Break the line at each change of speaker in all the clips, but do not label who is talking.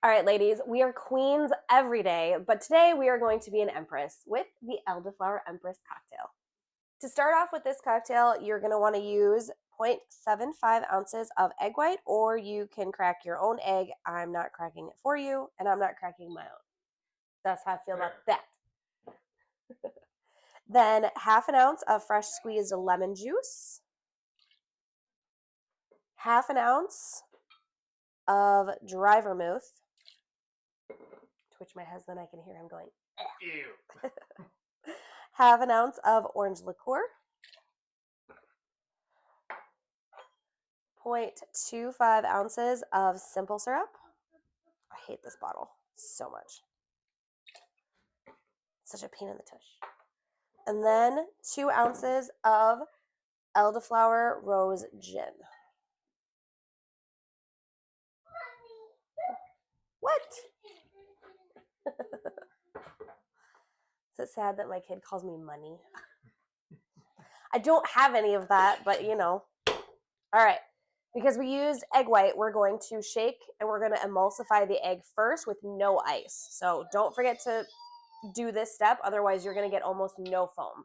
All right, ladies, we are queens every day, but today we are going to be an empress with the Elderflower Empress cocktail. To start off with this cocktail, you're going to want to use 0.75 ounces of egg white, or you can crack your own egg. I'm not cracking it for you, and I'm not cracking my own. That's how I feel about that. Then half an ounce of fresh squeezed lemon juice, half an ounce of dry vermouth, twitch my husband, I can hear him going, ew. Half an ounce of orange liqueur, 0.25 ounces of simple syrup. I hate this bottle so much. Such a pain in the tush. And then 2 ounces of Elderflower Rose Gin. What? Is it sad that my kid calls me money? I don't have any of that, but you know. All right. Because we used egg white, we're going to shake and we're going to emulsify the egg first with no ice. So don't forget to do this step, otherwise you're going to get almost no foam.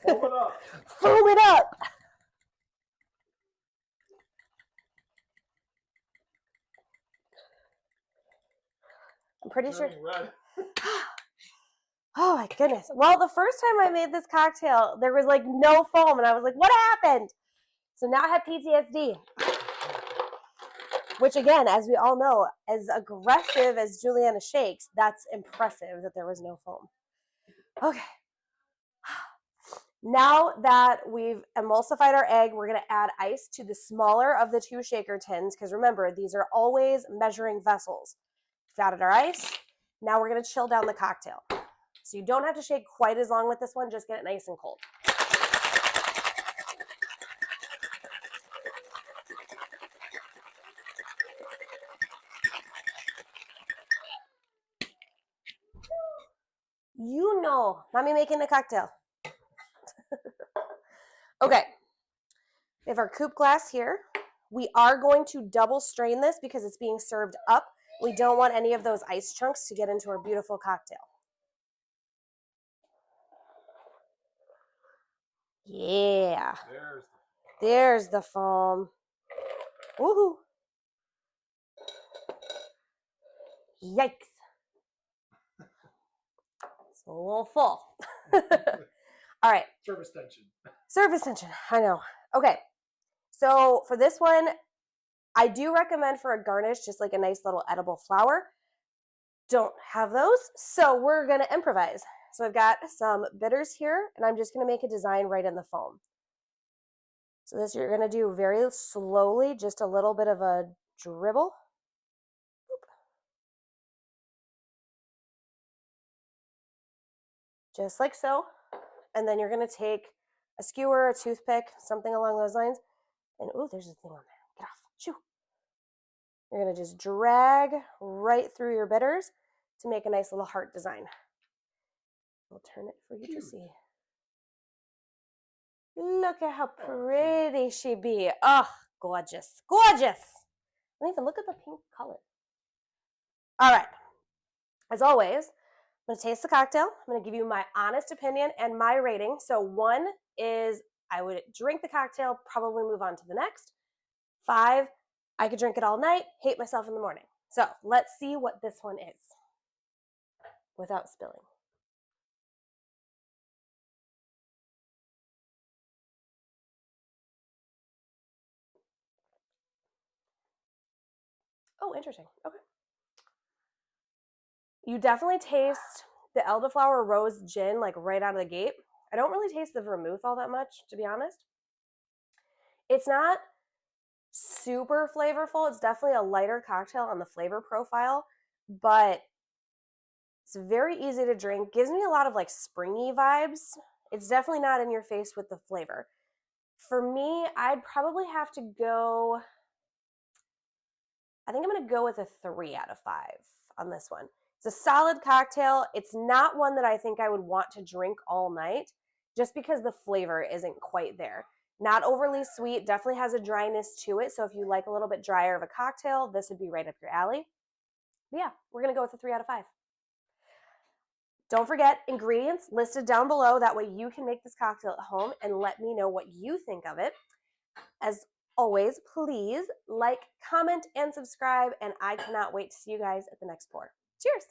Foam it up.
Foam it up. I'm pretty sure. Oh my goodness. Well, the first time I made this cocktail, there was like no foam, and I was like, what happened? So now I have PTSD. Which again, as we all know, as aggressive as Juliana shakes, that's impressive that there was no foam. Okay. Now that we've emulsified our egg, we're going to add ice to the smaller of the 2 shaker tins, because remember, these are always measuring vessels. We've added our ice. Now we're going to chill down the cocktail. So you don't have to shake quite as long with this one, just get it nice and cold. You know, mommy making a cocktail. Okay, we have our coupe glass here. We are going to double strain this because it's being served up. We don't want any of those ice chunks to get into our beautiful cocktail. Yeah. There's the foam. Woohoo. Yikes. It's a little full. All right.
Surface tension.
Surface tension. I know. Okay. So for this one, I do recommend for a garnish just like a nice little edible flower. Don't have those, so we're going to improvise. So I've got some bitters here, and I'm just going to make a design right in the foam. So this you're going to do very slowly, just a little bit of a dribble. Oop. Just like so. And then you're going to take a skewer, a toothpick, something along those lines. And ooh, there's a thing on there. Get off. Shoo. You're going to just drag right through your bitters to make a nice little heart design. I'll turn it for you to see. Look at how pretty she be. Oh, gorgeous. Gorgeous. And even look at the pink color. All right. As always, I'm going to taste the cocktail. I'm going to give you my honest opinion and my rating. So 1 is I would drink the cocktail, probably move on to the next. 5, I could drink it all night, hate myself in the morning. So let's see what this one is without spilling. Oh, interesting. Okay. You definitely taste the Elderflower Rose Gin like right out of the gate. I don't really taste the vermouth all that much, to be honest. It's not super flavorful. It's definitely a lighter cocktail on the flavor profile, but it's very easy to drink. Gives me a lot of like springy vibes. It's definitely not in your face with the flavor. For me, I'd probably have to go, I think I'm going to go with a 3 out of 5 on this one. It's a solid cocktail. It's not one that I think I would want to drink all night, just because the flavor isn't quite there. Not overly sweet, definitely has a dryness to it. So if you like a little bit drier of a cocktail, this would be right up your alley. But yeah, we're going to go with a 3 out of 5. Don't forget, ingredients listed down below. That way you can make this cocktail at home and let me know what you think of it. As always, please like, comment, and subscribe. And I cannot wait to see you guys at the next pour. Cheers.